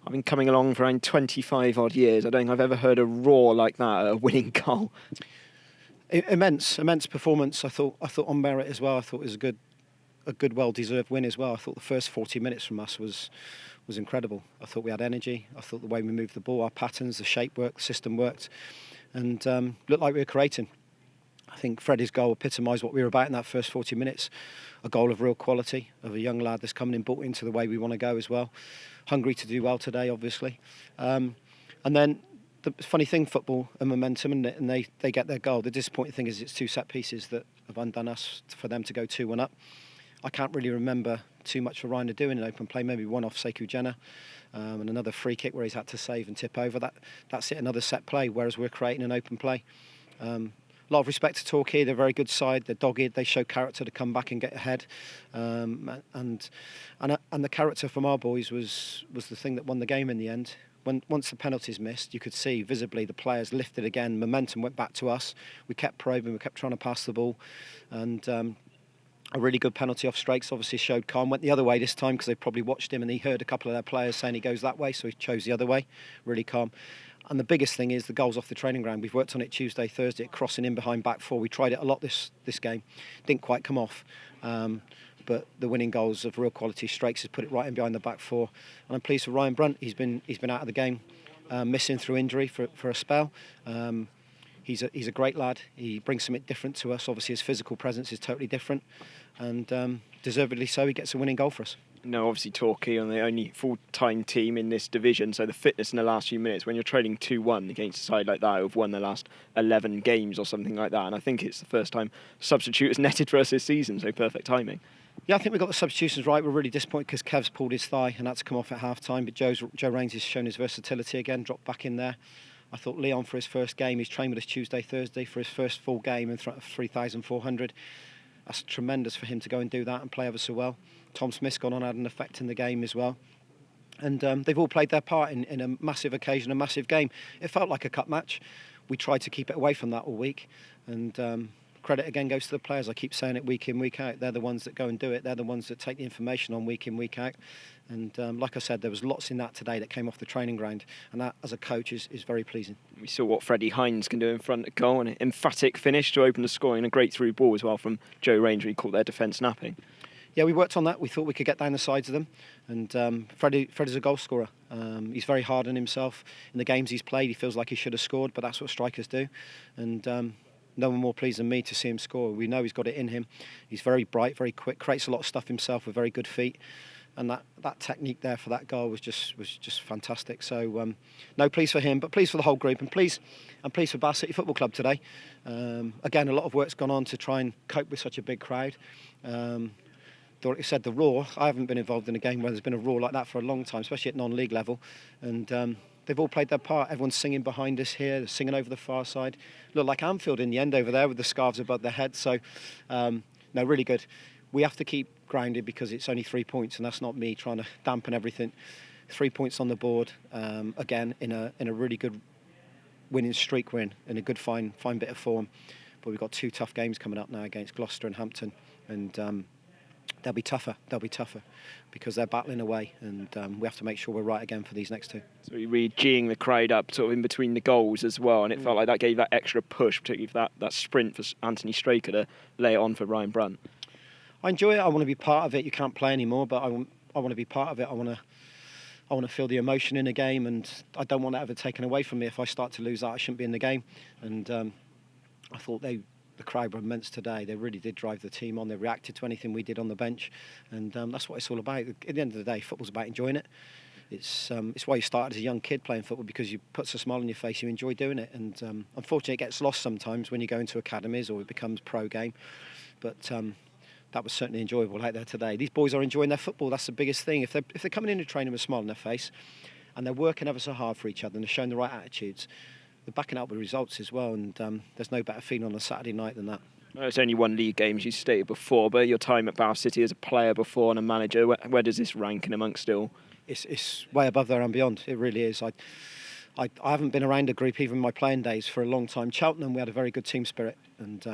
I've been coming along for around 25 odd years. I don't think I've ever heard a roar like that at a winning goal. Immense performance. I thought on merit as well. I thought it was a good, well-deserved win as well. I thought the first 40 minutes from us was incredible. I thought we had energy. I thought the way we moved the ball, our patterns, the shape worked, the system worked, and looked like we were creating. I think Freddy's goal epitomised what we were about in that first 40 minutes. A goal of real quality, of a young lad that's coming in, bought into the way we want to go as well. Hungry to do well today, obviously. And then the funny thing, football and momentum, and they get their goal. The disappointing thing is it's two set pieces that have undone us for them to go 2-1 up. I can't really remember too much for Ryan to do in an open play. Maybe one off Sekou Jenna, and another free kick where he's had to save and tip over. That's it, another set play, whereas we're creating an open play. A lot of respect to Torquay. They're a very good side. They're dogged. They show character to come back and get ahead. And the character from our boys was the thing that won the game in the end. Once the penalties missed, you could see visibly the players lifted again. Momentum went back to us. We kept probing. We kept trying to pass the ball. And a really good penalty off Strakes obviously showed calm. Went the other way this time because they probably watched him and he heard a couple of their players saying he goes that way, so he chose the other way. Really calm. And the biggest thing is the goals off the training ground. We've worked on it Tuesday, Thursday, crossing in behind back four. We tried it a lot this game. Didn't quite come off. But the winning goals of real quality. Strakes has put it right in behind the back four. And I'm pleased for Ryan Brunt. He's been out of the game, missing through injury for a spell. He's a great lad. He brings something different to us. Obviously his physical presence is totally different. And deservedly so, he gets a winning goal for us. No, obviously Torquay are the only full-time team in this division, so the fitness in the last few minutes, when you're trailing 2-1 against a side like that who've won the last 11 games or something like that, and I think it's the first time substitutes netted for us this season, so perfect timing. Yeah, I think we got the substitutions right. We're really disappointed because Kev's pulled his thigh and had to come off at half-time, but Joe Raines has shown his versatility again, dropped back in there. I thought Leon for his first game, he's trained with us Tuesday, Thursday, for his first full game in front of 3,400. That's tremendous for him to go and do that and play ever so well. Tom Smith's gone on, had an effect in the game as well. And they've all played their part in a massive occasion, a massive game. It felt like a cup match. We tried to keep it away from that all week. And credit again goes to the players. I keep saying it week in, week out. They're the ones that go and do it. They're the ones that take the information on week in, week out. And like I said, there was lots in that today that came off the training ground. And that, as a coach, is very pleasing. We saw what Freddy Hines can do in front of goal. An emphatic finish to open the scoring. A great through ball as well from Joe Raines. He caught their defence napping. Yeah, we worked on that. We thought we could get down the sides of them. And Freddy's a goal scorer. He's very hard on himself. In the games he's played, he feels like he should have scored, but that's what strikers do. And no one more pleased than me to see him score. We know he's got it in him. He's very bright, very quick, creates a lot of stuff himself with very good feet. And that technique there for that goal was just fantastic. So no, pleased for him, but pleased for the whole group, and pleased for Bath City Football Club today. Again, a lot of work's gone on to try and cope with such a big crowd. Like you said, the roar. I haven't been involved in a game where there's been a roar like that for a long time, especially at non-league level. And they've all played their part. Everyone's singing behind us here, they're singing over the far side. Looked like Anfield in the end over there with the scarves above their heads. So, no, really good. We have to keep grounded because it's only 3 points, and that's not me trying to dampen everything. 3 points on the board, again, in a really good winning streak we're in a good, fine bit of form. But we've got 2 tough games coming up now against Gloucester and Hampton. And they'll be tougher because they're battling away, and we have to make sure we're right again for these next 2. So you're really geeing the crowd up sort of in between the goals as well, and it felt like that gave that extra push, particularly for that sprint for Anthony Straker to lay it on for Ryan Brunt. I enjoy it. I want to be part of it. You can't play anymore, but I want to be part of it. I want to feel the emotion in a game, and I don't want that ever taken away from me. If I start to lose that, I shouldn't be in the game. And I thought the crowd were immense today. They really did drive the team on. They reacted to anything we did on the bench, and that's what it's all about. At the end of the day, football's about enjoying it. It's why you started as a young kid playing football, because you puts a smile on your face, you enjoy doing it. And unfortunately, it gets lost sometimes when you go into academies or it becomes pro game. But that was certainly enjoyable out there today. These boys are enjoying their football. That's the biggest thing. If they're coming into training with a smile on their face, and they're working ever so hard for each other, and they're showing the right attitudes, they're backing up with results as well. And there's no better feeling on a Saturday night than that. It's only 1 league game, as you stated before, but your time at Bath City as a player before and a manager, where does this rank in amongst still? It's way above there and beyond. It really is. I haven't been around a group, even in my playing days, for a long time. Cheltenham, we had a very good team spirit, and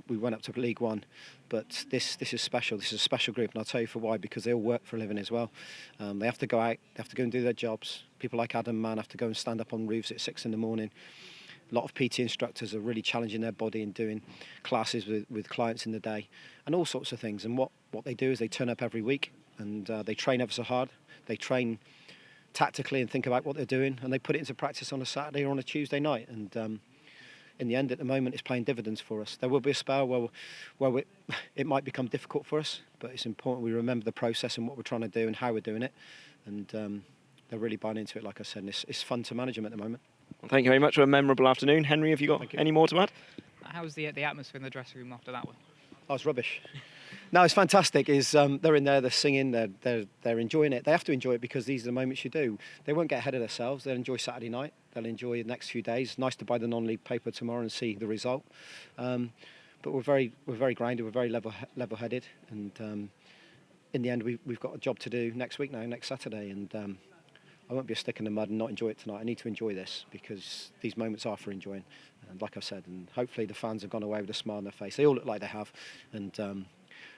we went up to League One. But this is special. This is a special group, and I'll tell you for why. Because they all work for a living as well. They have to go out. They have to go and do their jobs. People like Adam Mann have to go and stand up on roofs at 6 in the morning. A lot of PT instructors are really challenging their body and doing classes with clients in the day, and all sorts of things. And what they do is they turn up every week, and they train ever so hard. They train tactically and think about what they're doing, and they put it into practice on a Saturday or on a Tuesday night. And in the end, at the moment, it's paying dividends for us. There will be a spell where it might become difficult for us, but it's important we remember the process and what we're trying to do and how we're doing it. And they're really buying into it, like I said, and it's fun to manage them at the moment. Well, thank you very much for a memorable afternoon. Henry, have you got any more to add? How's the atmosphere in the dressing room after that one? Oh, it's rubbish. No, it's fantastic. They're in there, they're singing, they're enjoying it. They have to enjoy it because these are the moments you do. They won't get ahead of themselves. They'll enjoy Saturday night. They'll enjoy the next few days. Nice to buy the non-league paper tomorrow and see the result. But we're very grounded. We're very level-headed. And in the end, we've got a job to do next week now, next Saturday. And I won't be a stick in the mud and not enjoy it tonight. I need to enjoy this because these moments are for enjoying. And like I said, and hopefully the fans have gone away with a smile on their face. They all look like they have. And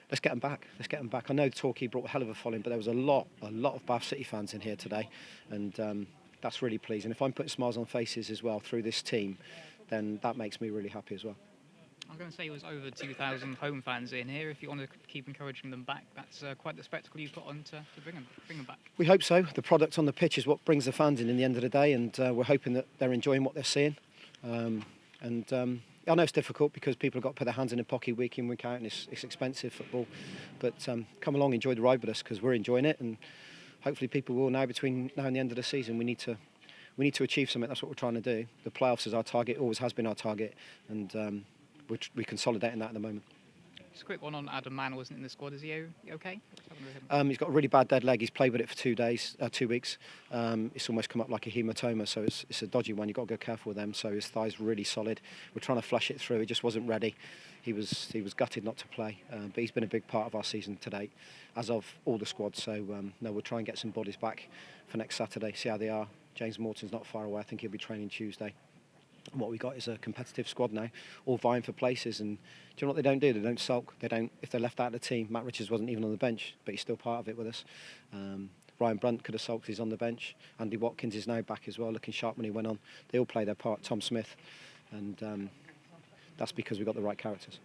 let's get them back. Let's get them back. I know Torquay brought a hell of a following, but there was a lot of Bath City fans in here today, and that's really pleasing. If I'm putting smiles on faces as well through this team, then that makes me really happy as well. I'm going to say it was over 2,000 home fans in here. If you want to keep encouraging them back, that's quite the spectacle you put on to bring them back. We hope so. The product on the pitch is what brings the fans in the end of the day, and we're hoping that they're enjoying what they're seeing. I know it's difficult because people have got to put their hands in their pocket week in, week out, and it's expensive football. But come along, enjoy the ride with us because we're enjoying it, and hopefully people will now. Between now and the end of the season, we need to achieve something. That's what we're trying to do. The playoffs is our target, always has been our target, and we're consolidating that at the moment. Just a quick one on Adam Mann, wasn't in the squad. Is he okay? He's got a really bad dead leg. He's played with it for 2 weeks. It's almost come up like a hematoma, so it's a dodgy one. You've got to go careful with them. So his thigh's really solid. We're trying to flush it through. He just wasn't ready. He was gutted not to play, but he's been a big part of our season to date, as of all the squads. So no, we'll try and get some bodies back for next Saturday. See how they are. James Morton's not far away. I think he'll be training Tuesday. And what we got is a competitive squad now, all vying for places. And do you know what they don't do? They don't sulk. They don't. If they're left out of the team, Matt Richards wasn't even on the bench, but he's still part of it with us. Ryan Brunt could have sulked. He's on the bench. Andy Watkins is now back as well, looking sharp when he went on. They all play their part. Tom Smith, and that's because we've got the right characters.